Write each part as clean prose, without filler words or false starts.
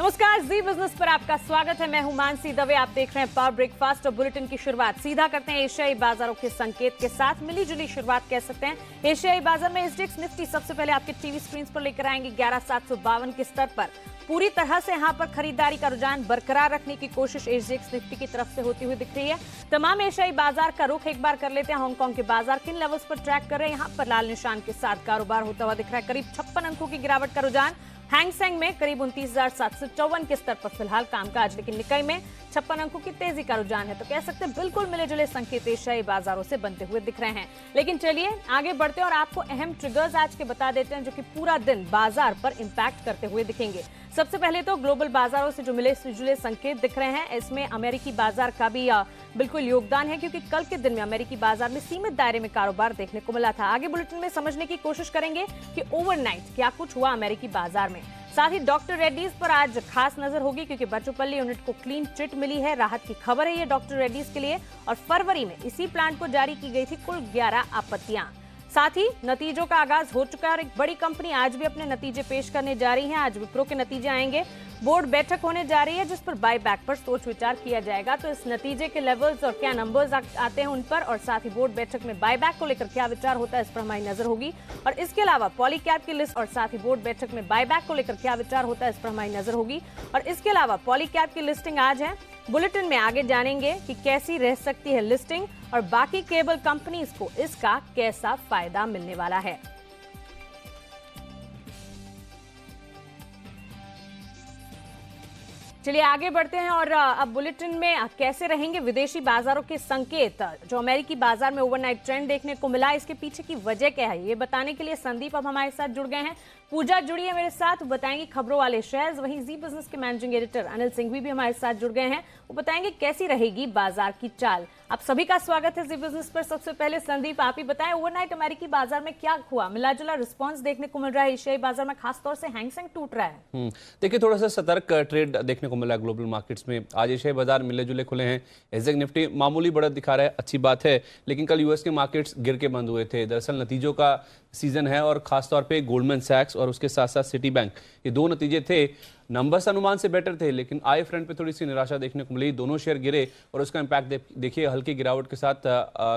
नमस्कार, जी बिजनेस पर आपका स्वागत है। मैं हूं मानसी दवे। आप देख रहे हैं पावर ब्रेकफास्ट और बुलेटिन की शुरुआत सीधा करते हैं एशियाई बाजारों के संकेत के साथ। मिली जुली शुरुआत कह सकते हैं। एशियाई बाजार में एसजीएक्स निफ्टी सबसे पहले आपके टीवी स्क्रीन पर लेकर आएंगे 11,752 के स्तर पर। पूरी तरह से यहां पर खरीदारी का रुझान बरकरार रखने की कोशिश एसजीएक्स निफ्टी की तरफ से होती हुई दिख रही है। तमाम एशियाई बाजार का रुख एक बार कर लेते हैं। हांगकांग के बाजार किन लेवल्स पर ट्रैक कर रहे हैं? यहां पर लाल निशान के साथ कारोबार होता हुआ दिख रहा है। करीब 56 अंकों की गिरावट का रुझान। हैंगसेंग में करीब 29,754 के स्तर पर फिलहाल कामकाज, लेकिन निकाई में 56 अंकों की तेजी का रुझान है। तो कह सकते हैं बिल्कुल मिले जुले संकेत एशियाई बाजारों से बनते हुए दिख रहे हैं। लेकिन चलिए आगे बढ़ते हैं और आपको अहम ट्रिगर्स आज के बता देते हैं जो कि पूरा दिन बाजार पर इंपैक्ट करते हुए दिखेंगे। सबसे पहले तो ग्लोबल बाजारों से जो मिले जुले संकेत दिख रहे हैं, इसमें अमेरिकी बाजार का भी बिल्कुल योगदान है, क्योंकि कल के दिन में अमेरिकी बाजार में सीमित दायरे में कारोबार देखने को मिला था। आगे बुलेटिन में समझने की कोशिश करेंगे कि ओवरनाइट क्या कुछ हुआ अमेरिकी बाजार में। साथ ही डॉक्टर रेड्डीज पर आज खास नजर होगी, क्योंकि बच्चोपल्ली यूनिट को क्लीन चिट मिली है। राहत की खबर है ये डॉक्टर रेड्डीज के लिए। और फरवरी में इसी प्लांट को जारी की गई थी कुल 11 आपत्तियां। साथ ही नतीजों का आगाज हो चुका है और एक बड़ी कंपनी आज भी अपने नतीजे पेश करने जा रही है। आज विप्रो के नतीजे आएंगे। बोर्ड बैठक होने जा रही है जिस पर बायबैक पर सोच विचार किया जाएगा। तो इस नतीजे के लेवल्स और क्या नंबर्स आते हैं उन पर, और साथ ही बोर्ड बैठक में बायबैक को लेकर क्या विचार होता है, इस पर हमारी नजर होगी। और इसके अलावा पॉलीकैब की लिस्ट और साथ ही बोर्ड बैठक में बायबैक को लेकर क्या विचार होता है, इस पर हमारी नजर होगी। और इसके अलावा पॉलीकैब की लिस्टिंग आज है। बुलेटिन में आगे जानेंगे कि कैसी रह सकती है लिस्टिंग और बाकी केबल कंपनीज को इसका कैसा फायदा मिलने वाला है। चलिए आगे बढ़ते हैं और अब बुलेटिन में कैसे रहेंगे विदेशी बाजारों के संकेत। जो अमेरिकी बाजार में ओवरनाइट ट्रेंड देखने को मिला, इसके पीछे की वजह क्या है, ये बताने के लिए संदीप अब हमारे साथ जुड़ गए हैं। पूजा जुड़ी है मेरे साथ, वो बताएंगे खबरों वाले शेयर्स। वहीं जी बिजनेस के मैनेजिंग एडिटर अनिल सिंघवी भी हमारे साथ जुड़ गए हैं, वो बताएंगे कैसी रहेगी बाजार की चाल। आप सभी का स्वागत है जी बिजनेस पर। सबसे पहले संदीप आप ही बताएं, ओवरनाइट अमेरिकी बाजार में क्या हुआ? मिला जुला रिस्पांस देखने को मिल रहा है एशियाई बाजार में, खासतौर से हैंगसेंग टूट रहा है। देखिए, थोड़ा सा सतर्क ट्रेड देखने को मिला ग्लोबल मार्केट्स में। आज एशियाई बाजार मिले जुले खुले हैं। एसजेएक्स निफ्टी मामूली बढ़त दिखा रहा है, अच्छी बात है, लेकिन कल यूएस के मार्केट्स गिर के बंद हुए थे। दरअसल नतीजों का सीजन है और खासतौर पे गोल्डमैन सैक्स और उसके साथ साथ सिटी बैंक, ये दो नतीजे थे। नंबर्स अनुमान से बेटर थे, लेकिन आय फ्रंट पे थोड़ी सी निराशा देखने को मिली। दोनों शेयर गिरे और उसका इंपैक्ट देखिए, हल्की गिरावट के साथ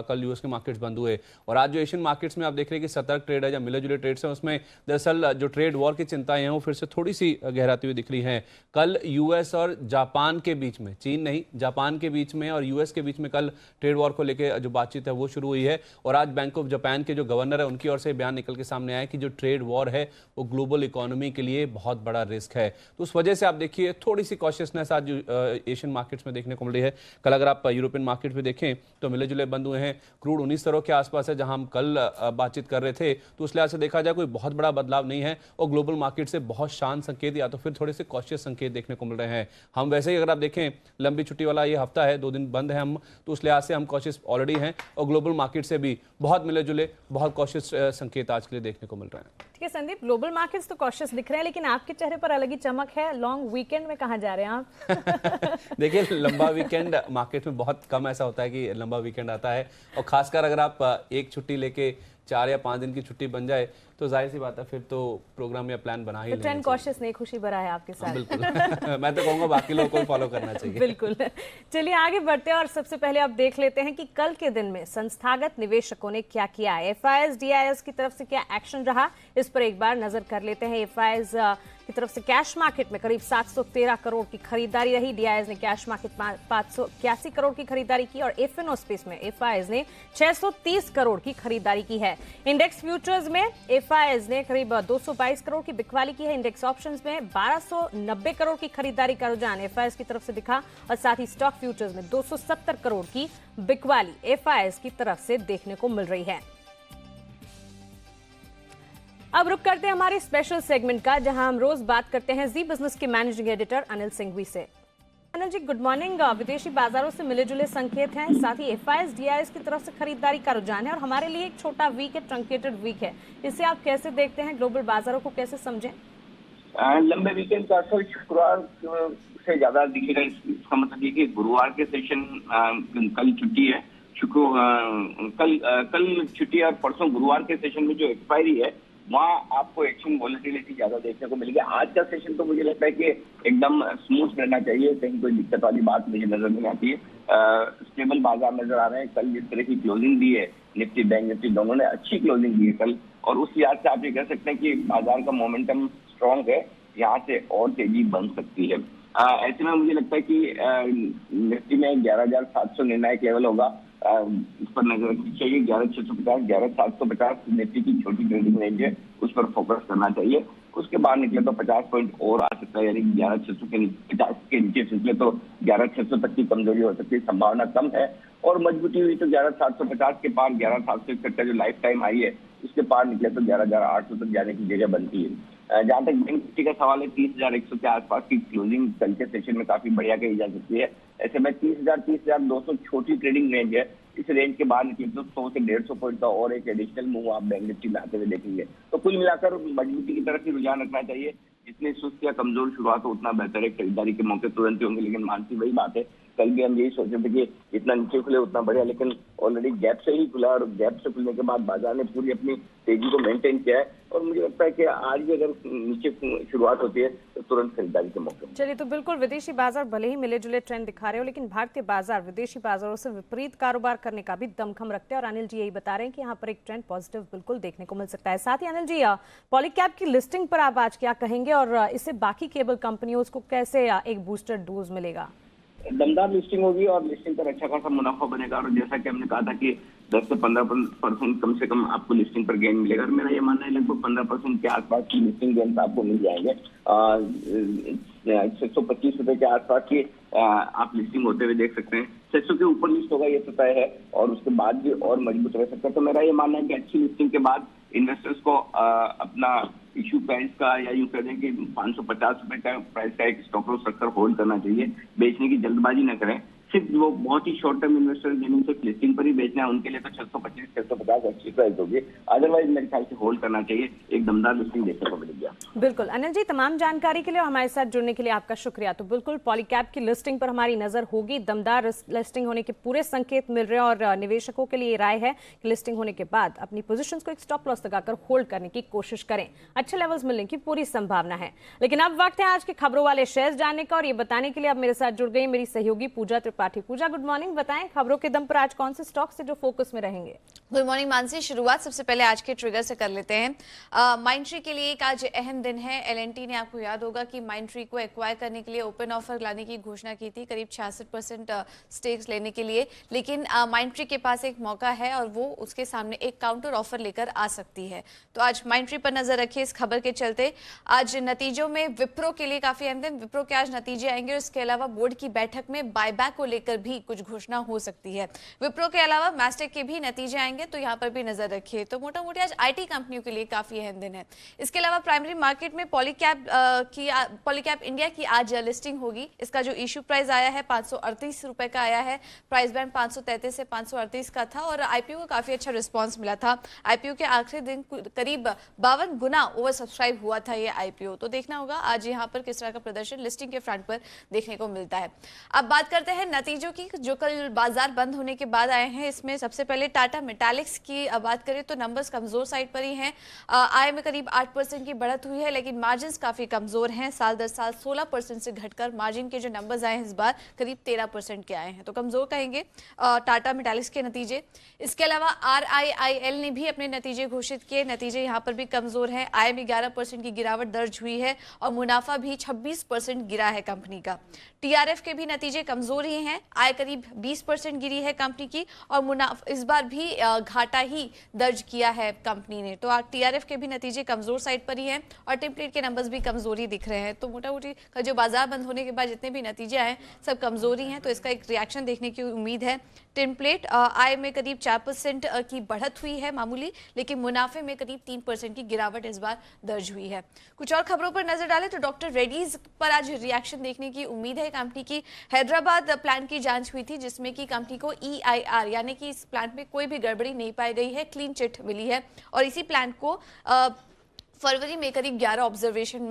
कल यूएस के मार्केट्स बंद हुए। और आज जो एशियन मार्केट्स में आप देख रहे हैं कि सतर्क ट्रेड है या मिले जुले ट्रेड्स हैं, उसमें दरअसल जो ट्रेड वॉर की चिंताएं हैं वो फिर से थोड़ी सी गहराती हुई दिख रही हैं। कल यूएस और जापान के बीच में, चीन नहीं जापान के बीच में और यूएस के बीच में कल ट्रेड वॉर को लेकर जो बातचीत है वो शुरू हुई है। और आज बैंक ऑफ जापान के जो गवर्नर है उनकी ओर से बयान निकल के सामने आया कि जो ट्रेड वॉर है वो ग्लोबल इकोनॉमी के लिए बहुत बड़ा रिस्क है। तो उस वजह से आप देखिए थोड़ी सी कॉशियसनेस आज एशियन मार्केट्स में देखने को मिल रही है। कल अगर आप यूरोपियन मार्केट में देखें तो मिले जुले बंद हुए हैं। क्रूड 19 के आसपास है, जहां हम कल बातचीत कर रहे थे। तो उस लिहाज से देखा जाए कोई बहुत बड़ा बदलाव नहीं है और ग्लोबल मार्केट से बहुत शांत संकेत या तो फिर थोड़े से कॉशियस संकेत देखने को मिल रहे हैं। हम वैसे ही अगर आप देखें लंबी छुट्टी वाला ये हफ्ता है, 2 दिन बंद है हम, तो उस लिहाज से हम कॉशियस ऑलरेडी हैं और ग्लोबल मार्केट से भी बहुत मिले जुले बहुत कॉशियस संकेत आज के लिए देखने को मिल रहे हैं। ठीक है संदीप, ग्लोबल मार्केट्स तो कॉशियस दिख रहे हैं, लेकिन आपके चेहरे पर अलग ही चमक है। लॉन्ग वीकेंड में कहाँ जा रहे हैं आप? देखिए, लंबा वीकेंड मार्केट में बहुत कम ऐसा होता है कि लंबा वीकेंड आता है, और खासकर अगर आप एक छुट्टी लेके 4 या 5 दिन की छुट्टी बन जाए तो जाहिर सी बात है फिर तो प्रोग्राम या प्लान बना ही लेना चाहिए। ट्रेंड कॉशियस नहीं, खुशी भरा है आपके साथ। बिल्कुल। मैं तो कहूँगा बाकी लोगों को भी फॉलो करना चाहिए। बिल्कुल। चलिए आगे बढ़ते हैं और सबसे पहले आप देख लेते हैं कि कल के दिन में संस्थागत निवेशकों ने क्या किया। एफआईएस डीआईएस की तरफ से क्या एक्शन रहा, इस पर एक बार नजर कर लेते हैं। एफआईएस की तरफ से कैश मार्केट में करीब 713 करोड़ की खरीदारी रही। डीआईएस ने कैश मार्केट 581 करोड़ की खरीदारी की और एफएनओ स्पेस में एफआईएस ने 630 करोड़ की खरीदारी की है। इंडेक्स फ्यूचर्स में एफआईएस ने करीब 222 करोड़ की बिकवाली की है। इंडेक्स ऑप्शंस में 1290 करोड़ की खरीदारी का रुझान एफआईएस की तरफ से दिखा और साथ ही स्टॉक फ्यूचर्स में 270 करोड़ की बिकवाली एफआईएस की तरफ से देखने को मिल रही है। अब रुक करते हैं हमारे स्पेशल सेगमेंट का, जहां हम रोज बात करते हैं जी बिजनेस के मैनेजिंग एडिटर अनिल सिंघवी से। Anil ji, good morning. विदेशी बाजारों से मिले जुले संकेत हैं, साथ ही एफआईएस डीआईएस की तरफ से खरीदारी का रुझान है और हमारे लिए एक छोटा वीक है, ट्रंकेटेड वीक है। इसे आप कैसे देखते हैं? ग्लोबल बाजारों को कैसे समझें? लंबे वीकेंड का असर शुक्रवार से ज्यादा दिखेगा। इसका मतलब ये कि गुरुवार के सेशन कल छुट्टी है, कल छुट्टी और परसों गुरुवार के सेशन में जो एक्सपायरी है वहाँ आपको एक्शन वॉलेटिलिटी ज्यादा देखने को मिलेगी। आज का सेशन तो मुझे लगता है कि एकदम स्मूथ रहना चाहिए, कहीं कोई दिक्कत वाली बात मुझे नजर नहीं आती है। स्टेबल बाजार नजर आ रहे हैं। कल जिस तरह की क्लोजिंग दी है निफ्टी बैंक निफ्टी दोनों ने अच्छी क्लोजिंग दी है कल, और उस लिहाज से आप ये कह सकते हैं कि बाजार का मोमेंटम स्ट्रांग है, यहाँ से और तेजी बन सकती है। ऐसे में मुझे लगता है कि निफ्टी में 11,700 निर्णायक लेवल होगा, इस पर नजर रखनी चाहिए। 11,650 11,750 निफ्टी की छोटी ट्रेडिंग रेंज है, उस पर फोकस करना चाहिए। उसके बाद निकले तो 50 पॉइंट और आ सकता है, यानी 11,600 के नीचे 50 के नीचे निकले तो 11,600 तक की कमजोरी हो सकती है, संभावना कम है। और मजबूती हुई तो 11,750 के पार 11,761 का जो लाइफ टाइम आई है उसके पार निकले तो 11,800 तक जाने की जगह बनती है। जहां तक बैंक निफ्टी का सवाल है, 30,100 के आसपास की क्लोजिंग कल के सेशन में काफी बढ़िया कही जा सकती है। ऐसे में 30,000 30,200 छोटी ट्रेडिंग रेंज है, इस रेंज के बाद निकले तो 100 से 150 पॉइंट का और एक एडिशनल मूव आप बैंक निफ्टी में आते हुए देखेंगे। तो कुल मिलाकर मजबूती की तरफ ही रुझान रखना चाहिए। जितनी सुस्त या कमजोर शुरुआत हो उतना बेहतर है, खरीदारी के मौके तुरंत ही होंगे। लेकिन मानसी वही बात है, कल भी हम यही सोच रहे थे कि जितना नीचे खुले उतना बढ़िया, लेकिन ऑलरेडी गैप से ही खुला और गैप से खुलने के बाद बाजार ने पूरी अपनी तेजी को मेंटेन किया है। और मुझे लगता है कि आज भी अगर नीचे शुरुआत होती है तो तुरंत खरीदारी के मौके। चलिए, तो बिल्कुल विदेशी बाजार भले ही मिले जुले ट्रेंड दिखा रहे हो, लेकिन भारतीय बाजार विदेशी बाजारों से विपरीत कारोबार करने का भी दमखम रखते हैं। और अनिल जी यही बता रहे हैं कि यहाँ पर एक ट्रेंड पॉजिटिव बिल्कुल देखने को मिल सकता है। साथ ही अनिल जी, पॉलीकैब की लिस्टिंग पर आप आज क्या कहेंगे और इससे बाकी केबल कंपनियों को कैसे एक बूस्टर डोज मिलेगा? दमदार लिस्टिंग होगी और लिस्टिंग पर अच्छा खासा मुनाफा बनेगा। और जैसा कि हमने कहा था कि 10 से 15% कम से कम आपको लिस्टिंग पर गेन मिलेगा। और मेरा ये मानना है लगभग 15% के आसपास की लिस्टिंग गेन आपको मिल जाएंगे। 625 रुपए के आसपास की आप लिस्टिंग होते हुए देख सकते हैं। 600 के ऊपर लिस्ट होगा ये तो तय है, और उसके बाद भी और मजबूत रह सकता है। तो मेरा ये मानना है कि अच्छी लिस्टिंग के बाद इन्वेस्टर्स को अपना इश्यू प्राइस का, या यूं कह दें कि 550 रुपए का प्राइस का एक स्टॉप लॉस रखकर होल्ड करना चाहिए। बेचने की जल्दबाजी न करें। सिर्फ वो बहुत ही शॉर्ट टर्म इन्वेस्टर जिन्हें सिर्फ लिस्टिंग पर ही बेचना है उनके लिए तो 625 650 अच्छी प्राइस होगी। अदरवाइज मेरे ख्याल से होल्ड करना चाहिए। एक दमदार लिस्टिंग देखने को मिलेगी। बिल्कुल अनिल जी, तमाम जानकारी के लिए और हमारे साथ जुड़ने के लिए आपका शुक्रिया। तो बिल्कुल पॉलीकैब की लिस्टिंग पर हमारी नजर होगी। दमदार लिस्टिंग होने के पूरे संकेत मिल रहे हैं और निवेशकों के लिए राय है कि लिस्टिंग होने के बाद अपनी पोजीशंस को एक स्टॉप लॉस लगाकर होल्ड करने की कोशिश करें। अच्छे लेवल्स मिलने की पूरी संभावना है। लेकिन अब वक्त है आज के खबरों वाले शेयर्स जानने का, और ये बताने के लिए अब मेरे साथ जुड़ गई मेरी सहयोगी पूजा त्रिपाठी। पूजा, गुड मॉर्निंग। बताएं खबरों के दम पर आज कौन से स्टॉक्स है जो फोकस में रहेंगे? Good morning Mansi. शुरुआत सबसे पहले आज के ट्रिगर से कर लेते हैं। माइंडट्री के लिए एक आज अहम दिन है। एलएनटी ने, आपको याद होगा कि माइंडट्री को एक्वायर करने के लिए ओपन ऑफर लाने की घोषणा की थी, करीब 66% स्टेक्स लेने के लिए। लेकिन माइंडट्री के पास एक मौका है और वो उसके सामने एक काउंटर ऑफर लेकर आ सकती है। तो आज माइंडट्री पर नजर रखिए इस खबर के चलते। आज नतीजों में विप्रो के लिए काफी अहम दिन। विप्रो के आज नतीजे आएंगे और इसके अलावा बोर्ड की बैठक में बायबैक को लेकर भी कुछ घोषणा हो सकती है। विप्रो के अलावा मैस्टेक के भी नतीजे आएंगे, तो यहाँ पर भी नजर रखिए। तो मोटा मोटी आज आईटी कंपनियों के लिए काफी अहम दिन है। इसके अलावा प्राइमरी मार्केट में पॉलीकैब इंडिया की आज लिस्टिंग होगी। इसका जो इश्यू प्राइस आया है 538 रुपए का आया है। प्राइस बैंड 533 से 538 का था और आईपीओ को काफी अच्छा रिस्पॉन्स मिला था। आईपीओ के आखिरी दिन करीब 52 गुना ओवर सब्सक्राइब हुआ था ये आईपीओ। तो देखना होगा आज यहाँ पर किस तरह का प्रदर्शन लिस्टिंग के फ्रंट पर देखने को मिलता है। अब बात करते हैं नतीजों की, जो कल बाजार बंद होने के बाद आए हैं। इसमें सबसे पहले टाटा मेटालिक्स की बात करें तो नंबर्स कमजोर साइड पर ही हैं। आय में करीब 8% की बढ़त हुई है, लेकिन मार्जिन काफी कमजोर हैं। साल दर साल 16% से घटकर मार्जिन के जो नंबर्स आए हैं इस बार करीब 13% के आए हैं। तो कमजोर कहेंगे टाटा मेटालिक्स के नतीजे। इसके अलावा RIIL ने भी अपने नतीजे घोषित किए। नतीजे यहाँ पर भी कमजोर हैं। आय में 11% की गिरावट दर्ज हुई है और मुनाफा भी 26% गिरा है कंपनी का। TRF के भी नतीजे कमजोर ही हैं। आय करीब 20% गिरी है कंपनी की और मुनाफा इस बार भी घाटा ही दर्ज किया है कंपनी ने। तो TRF के भी नतीजे कमजोर साइड पर ही हैं और टेम्पलेट के नंबर्स भी कमजोरी दिख रहे हैं। तो मोटा मोटी जो बाजार बंद होने के बाद जितने भी नतीजे आए सब कमजोरी हैं, तो इसका एक रिएक्शन देखने की उम्मीद है। टेम्पलेट आय में करीब 4% की बढ़त हुई है मामूली, लेकिन मुनाफे में करीब 3% की गिरावट इस बार दर्ज हुई है। कुछ और खबरों पर नजर डालें तो डॉक्टर रेड्डीज पर आज रिएक्शन देखने की उम्मीद है। कंपनी की हैदराबाद प्लांट की जांच हुई थी, जिसमें कि कंपनी को EIR यानी कि इस प्लांट में कोई भी गड़बड़ी नहीं पाई गई है, क्लीन चिट मिली है और इसी प्लांट को फरवरी में करीब 11 ऑब्जर्वेशन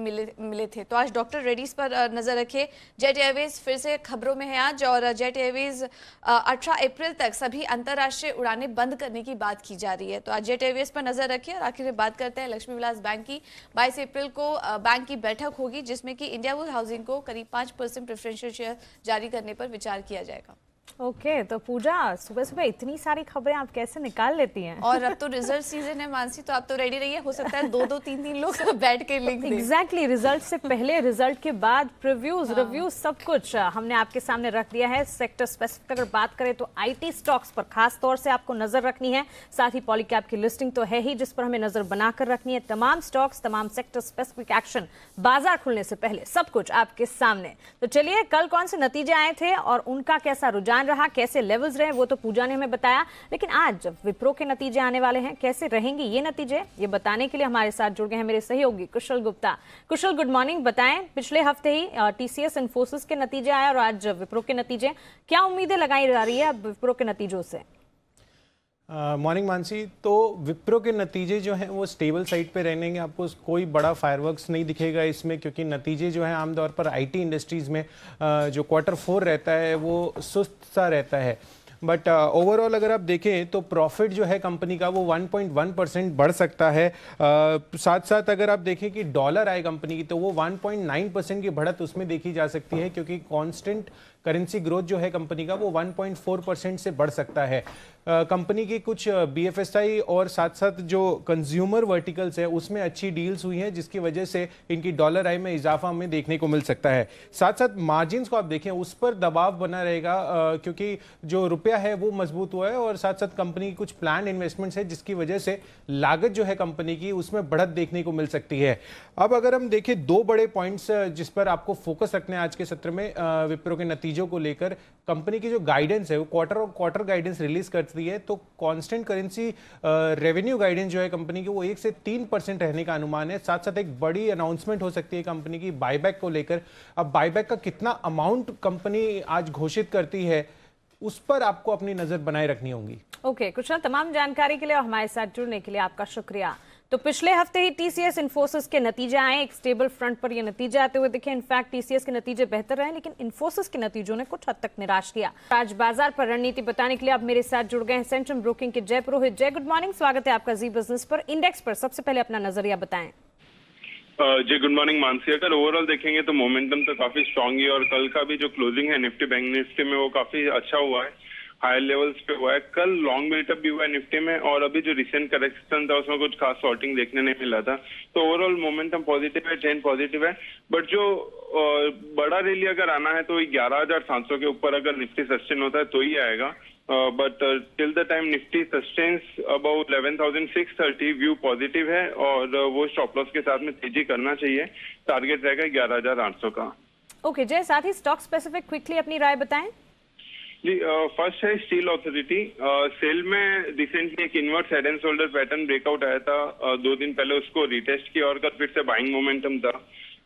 मिले थे। तो आज डॉक्टर रेड्डीज पर नजर रखे। जेट एयरवेज फिर से खबरों में है आज, और जेट एयरवेज 18 अप्रैल तक सभी अंतर्राष्ट्रीय उड़ानें बंद करने की बात की जा रही है। तो आज जेट एयरवेज पर नजर रखिए। और आखिर में बात करते हैं लक्ष्मी विलास बैंक की। 22 अप्रैल को बैंक की बैठक होगी, जिसमें कि इंडियाबुल हाउसिंग को करीब 5% प्रेफरेंशियल शेयर जारी करने पर विचार किया जाएगा। ओके, तो पूजा सुबह सुबह इतनी सारी खबरें आप कैसे निकाल लेती हैं? और अब तो रिजल्ट सीजन है मानसी, तो आप तो रेडी रहिए। हो सकता है 2-2 3-3 लोग बैठ के लिंक दें। एग्जैक्टली, रिजल्ट से पहले, रिजल्ट के बाद, प्रीव्यूज, रिव्यूज, सब कुछ हमने आपके सामने रख दिया है। सेक्टर स्पेसिफिक अगर बात करें तो आईटी स्टॉक्स पर खास तौर से आपको नजर रखनी है। साथ ही पॉलीकैप की लिस्टिंग तो है ही, जिस पर हमें नजर बनाकर रखनी है। तमाम स्टॉक्स, तमाम सेक्टर स्पेसिफिक एक्शन बाजार खुलने से पहले सब कुछ आपके सामने। तो चलिए, कल कौन से नतीजे आए थे और उनका कैसा रुझान रहा, कैसे लेवल्स रहे, वो तो पूजा ने हमें बताया। लेकिन आज जब विप्रो के नतीजे आने वाले हैं, कैसे रहेंगे ये नतीजे, ये बताने के लिए हमारे साथ जुड़ गए हैं मेरे सहयोगी कुशल गुप्ता। कुशल, गुड मॉर्निंग। बताएं, पिछले हफ्ते ही टीसीएस इन्फोसिस के नतीजे आए और आज विप्रो के नतीजे, क्या उम्मीदें लगाई जा रही है अब विप्रो के नतीजों से? मॉर्निंग मानसी। तो विप्रो के नतीजे जो हैं वो स्टेबल साइड पे रहेंगे। आपको कोई बड़ा फायरवर्क्स नहीं दिखेगा इसमें, क्योंकि नतीजे जो हैं आमतौर पर आईटी इंडस्ट्रीज़ में जो Q4 रहता है वो सुस्त सा रहता है। बट ओवरऑल अगर आप देखें तो प्रॉफिट जो है कंपनी का वो 1.1% बढ़ सकता है। साथ साथ अगर आप देखें कि डॉलर आए कंपनी की, तो वो 1.9% की बढ़त उसमें देखी जा सकती है, क्योंकि कांस्टेंट करेंसी ग्रोथ जो है कंपनी का वो 1.4% से बढ़ सकता है। कंपनी की कुछ BFSI और साथ साथ जो कंज्यूमर वर्टिकल्स है उसमें अच्छी डील्स हुई हैं, जिसकी वजह से इनकी डॉलर आय में इजाफा हमें देखने को मिल सकता है। साथ साथ मार्जिन्स को आप देखें, उस पर दबाव बना रहेगा, क्योंकि जो रुपया है वो मजबूत हुआ है, और साथ साथ कंपनी की कुछ प्लान इन्वेस्टमेंट्स है, जिसकी वजह से लागत जो है कंपनी की उसमें बढ़त देखने को मिल सकती है। अब अगर हम देखें 2 बड़े पॉइंट्स जिस पर आपको फोकस रखना है आज के सत्र में विप्रो के नतीजों को लेकर, कंपनी की जो गाइडेंस है वो क्वार्टर गाइडेंस रिलीज करती है। तो कांस्टेंट करेंसी रेवेन्यू गाइडेंस जो है कंपनी की वो 1 से 3% रहने का अनुमान है। साथ साथ एक बड़ी अनाउंसमेंट हो सकती है कंपनी की बायबैक को लेकर। अब बायबैक का कितना अमाउंट कंपनी आज घोषित करती है, उस पर आपको अपनी नजर बनाए रखनी होगी। ओके कुशल, तमाम जानकारी के लिए और हमारे साथ जुड़ने के लिए आपका शुक्रिया। तो पिछले हफ्ते ही टीसीएस इन्फोसिस के नतीजे आए, एक स्टेबल फ्रंट पर ये नतीजे आते हुए दिखे। इनफैक्ट टीसीएस के नतीजे बेहतर रहे, लेकिन इन्फोसिस के नतीजों ने कुछ हद तक निराश किया। आज बाजार पर रणनीति बताने के लिए अब मेरे साथ जुड़ गए हैं सेंट्रम ब्रोकिंग के जय पुरोहित। जय, गुड मॉर्निंग, स्वागत है आपका जी बिजनेस पर। इंडेक्स पर सबसे पहले अपना नजरिया बताएं। जी गुड मॉर्निंग मानसी। अगर ओवरऑल देखेंगे तो मोमेंटम तो काफी स्ट्रांग है, और कल का भी जो क्लोजिंग है निफ्टी बैंक निफ्टी में वो काफी अच्छा हुआ है, हायर लेवल्स पे हुआ है। कल लॉन्ग बिल्टअप भी हुआ है निफ्टी में, और अभी जो रिसेंट करेक्शन था उसमें कुछ खास सॉर्टिंग देखने नहीं मिला था। तो ओवरऑल मोमेंटम पॉजिटिव है, ट्रेंड पॉजिटिव है। बट जो बड़ा रैली अगर आना है तो 11,700 के ऊपर अगर निफ्टी सस्टेन होता है तो ही आएगा। But till the time Nifty sustains about 11,630 view positive है, और वो स्टॉप लॉस के साथ में तेजी करना चाहिए। टारगेट रहेगा 11,800 का। ओके जय, साथ ही स्टॉक स्पेसिफिक क्विकली अपनी राय बताएं। जी फर्स्ट है स्टील अथॉरिटी। सेल में रिसेंटली एक inverse head and shoulder pattern breakout आया था 2 दिन पहले, उसको रिटेस्ट किया और फिर से बाइंग मोमेंटम था।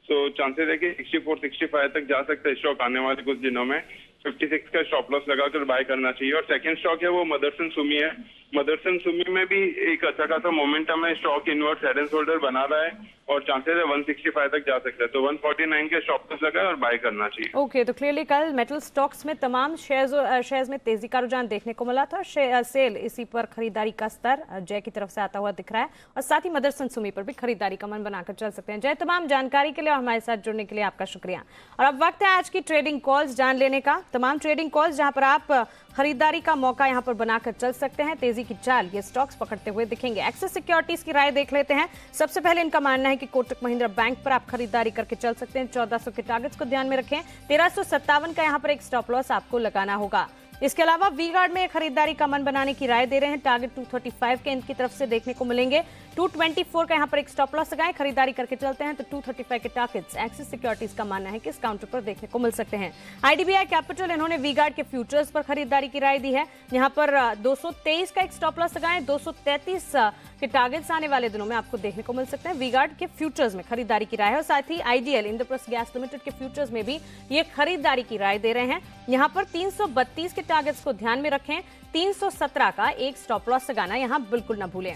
तो चांसेस है कि 64-65 तक जा सकता है स्टॉक आने वाले कुछ दिनों में। 56 का स्टॉप लॉस लगाकर बाय करना चाहिए। और सेकंड स्टॉक है वो मदरसन सुमी है। मदरसन सुमी में भी एक अच्छा खासा मोमेंटम है, stock inverse head and shoulder बना रहा है, और चांसेस है 165 तक जा सकता है। तो 149 के स्टॉप लॉस लगाए और बाय करना चाहिए। ओके तो क्लियरली कल मेटल स्टॉक्स में तमाम शेयर्स में तेजी का रुझान देखने को मिला था। सेल इसी पर खरीदारी का स्तर जय की तरफ से आता हुआ दिख रहा है, और साथ ही मदरसन सुमी पर भी खरीदारी का मन बनाकर चल सकते हैं। जय, तमाम जानकारी के लिए और हमारे साथ जुड़ने के लिए आपका शुक्रिया। और अब वक्त है आज की ट्रेडिंग कॉल्स जान लेने का। तमाम ट्रेडिंग कॉल्स जहां पर आप खरीदारी का मौका यहां पर बनाकर चल सकते हैं। तेजी की चाल ये स्टॉक्स पकड़ते हुए दिखेंगे। एक्सिस सिक्योरिटीज की राय देख लेते हैं। सबसे पहले इनका मानना है कि कोटक महिंद्रा बैंक पर आप खरीदारी करके चल सकते हैं। 1400 के टारगेट्स को ध्यान में रखें। 1357 का यहां पर एक स्टॉप लॉस आपको लगाना होगा। इसके अलावा वी-गार्ड में खरीदारी का मन बनाने की राय दे रहे हैं। टारगेट 235 के इनकी तरफ से देखने को मिलेंगे। 224 का यहां पर एक स्टॉप लॉस लगाएं, खरीदारी करके चलते हैं तो 235 के टारगेट्स एक्सिस सिक्योरिटीज का मानना है कि इस काउंटर पर देखने को मिल सकते हैं। आईडीबीआई कैपिटल, इन्होंने वी-गार्ड के फ्यूचर्स पर खरीदारी की राय दी है। यहां पर 223 का एक स्टॉप लॉस लगाएं। 233 के टारगेट्स आने वाले दिनों में आपको देखने को मिल सकते हैं। वी-गार्ड के फ्यूचर्स में खरीदारी की राय है, और साथ ही आईडीएल इंद्रप्रस्थ गैस लिमिटेड के फ्यूचर्स में भी ये खरीदारी की राय दे रहे हैं। यहां पर 332 के टारगेट्स को ध्यान में रखें। 317 का एक स्टॉप लॉस लगाना यहां बिल्कुल ना भूलें।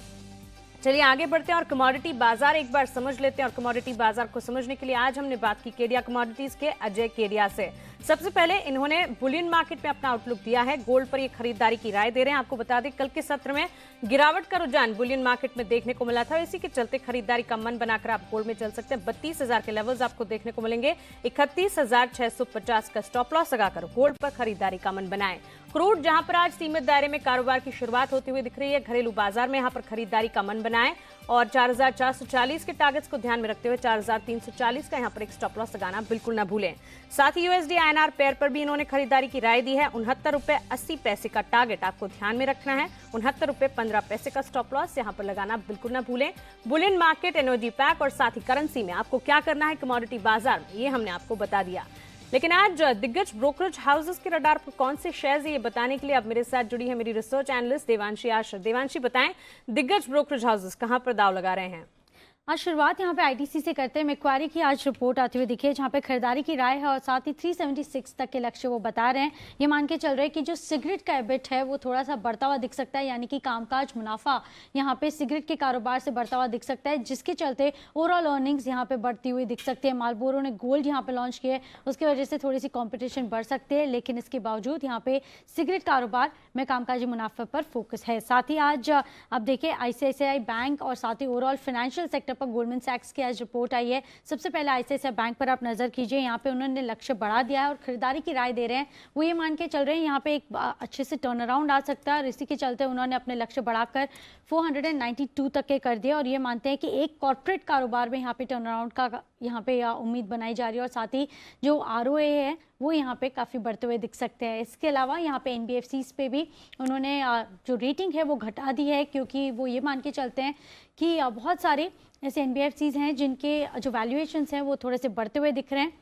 चलिए आगे बढ़ते हैं और कमोडिटी बाजार एक बार समझ लेते हैं। और कमोडिटी बाजार को समझने के लिए आज हमने बात की केडिया कमोडिटीज के अजय केडिया से। सबसे पहले इन्होंने बुलियन मार्केट में अपना आउटलुक दिया है। गोल्ड पर ये खरीदारी की राय दे रहे हैं। आपको बता दें कल के सत्र में गिरावट का रुझान बुलियन मार्केट में देखने को मिला था। इसी के चलते खरीदारी का मन बनाकर आप गोल्ड में चल सकते हैं। 32,000 के लेवल्स आपको देखने को मिलेंगे। 31,650 का स्टॉप लॉस लगाकर गोल्ड पर खरीदारी का मन बनाएं। क्रूड जहां पर आज सीमित दायरे में कारोबार की शुरुआत होती हुई दिख रही है। घरेलू बाजार में यहां पर खरीदारी का मन बनाएं और 4,440 के टारगेट्स को ध्यान में रखते हुए 4,340 का यहां पर एक स्टॉप लॉस लगाना बिल्कुल ना भूलें। साथ ही यूएसडी INR पेयर पर भी इन्होंने खरीदारी की राय दी है। 69 रुपए 80 पैसे का टारगेट आपको ध्यान में रखना है। 69 रुपए 15 पैसे का स्टॉप लॉस यहां पर लगाना बिल्कुल ना भूलें। बुलियन मार्केट, एनर्जी पैक और साथ ही करेंसी में आपको क्या करना है कमोडिटी बाजार में, ये हमने आपको बता दिया। लेकिन आज दिग्गज ब्रोकरेज हाउसेस के रडार पर कौन से शेयर्स ये बताने के लिए अब मेरे साथ जुड़ी है मेरी रिसर्च एनालिस्ट देवांशी आश्र। देवांशी बताएं, दिग्गज ब्रोकरेज हाउसेस कहां पर दाव लगा रहे हैं? आज शुरुआत यहाँ पे आईटीसी से करते हैं। मैक्वारी की आज रिपोर्ट आती हुई दिखी है जहाँ पे खरीदारी की राय है और साथ ही 376 तक के लक्ष्य वो बता रहे हैं। ये मान के चल रहे हैं कि जो सिगरेट का एबिट है वो थोड़ा सा बढ़ता हुआ दिख सकता है, यानी कि कामकाज मुनाफा यहाँ पे सिगरेट के कारोबार से बढ़ता हुआ दिख सकता है, जिसके चलते ओवरऑल अर्निंग्स यहाँ पे बढ़ती हुई दिख सकती है। मालबोरो ने गोल्ड यहाँ पे लॉन्च किया है, उसकी वजह से थोड़ी सी कॉम्पिटिशन बढ़ सकती है, लेकिन इसके बावजूद यहाँ पे सिगरेट कारोबार में कामकाजी मुनाफे पर फोकस है। साथ ही आज आप देखिए ICICI बैंक और साथ ही ओवरऑल फाइनेंशियल सेक्टर पर गोल्डमैन सैक्स की आज रिपोर्ट आई है। सबसे पहले ICICI बैंक पर आप नजर कीजिए, यहाँ पे उन्होंने लक्ष्य बढ़ा दिया है और खरीदारी की राय दे रहे हैं। वो ये मान के चल रहे हैं यहाँ पे एक अच्छे से टर्न अराउंड आ सकता है और इसी के चलते उन्होंने अपने लक्ष्य बढ़ाकर 492 तक के कर दिया और ये मानते हैं कि एक कॉर्पोरेट कारोबार में यहाँ पे टर्न अराउंड का यहाँ पे उम्मीद बनाई जा रही है और साथ ही जो ROA है वो यहाँ पे काफ़ी बढ़ते हुए दिख सकते हैं। इसके अलावा यहाँ पे NBFCs पे भी उन्होंने जो रेटिंग है वो घटा दी है, क्योंकि वो ये मान के चलते हैं कि बहुत सारे ऐसे NBFCs हैं जिनके जो वैल्यूएशंस हैं वो थोड़े से बढ़ते हुए दिख रहे हैं।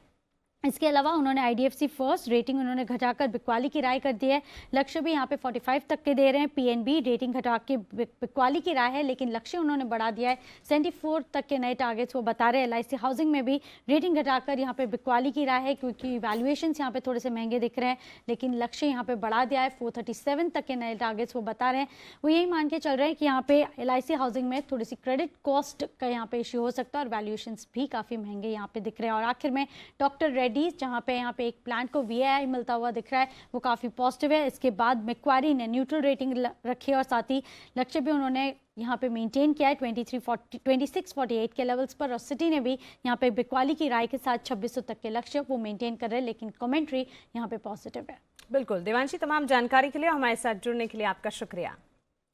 इसके अलावा उन्होंने IDFC फर्स्ट रेटिंग उन्होंने घटाकर बिक्वाली की राय कर दी है। लक्ष्य भी यहाँ पे 45 तक के दे रहे हैं। PNB रेटिंग घटा के बिक्वाली की राय है, लेकिन लक्ष्य उन्होंने बढ़ा दिया है। 74 तक के नए टारगेट्स वो बता रहे हैं। LIC हाउसिंग में भी रेटिंग घटाकर यहाँ पे बिक्वाली की राय है, क्योंकि वैल्यूएशंस यहाँ पे थोड़े से महंगे दिख रहे हैं, लेकिन लक्ष्य यहाँ पे बढ़ा दिया है। 437 तक के नए टारगेट्स वो बता रहे हैं। वो यही मान के चल रहे हैं कि यहाँ पे LIC हाउसिंग में थोड़ी सी क्रेडिट कॉस्ट का यहाँ पे इश्यू हो सकता है और वैल्यूएशंस भी काफ़ी महंगे यहाँ पे दिख रहे हैं। और आखिर में डॉक्टर जहाँ पे यहाँ पे एक प्लांट को VAI मिलता हुआ दिख रहा है, वो काफ़ी पॉजिटिव है। इसके बाद मैक्वारी ने न्यूट्रल रेटिंग रखी है और साथ ही लक्ष्य भी उन्होंने यहाँ पे मेंटेन किया है 2648 के लेवल्स पर। और सिटी ने भी यहाँ पे बिक्वाली की राय के साथ 2600 तक के लक्ष्य वो मेंटेन कर रहे हैं, लेकिन कमेंट्री यहाँ पे पॉजिटिव है। बिल्कुल देवांशी, तमाम जानकारी के लिए हमारे साथ जुड़ने के लिए आपका शुक्रिया।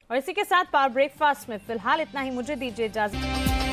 और इसी के साथ पावर ब्रेकफास्ट में फिलहाल इतना ही। मुझे दीजिए इजाजत।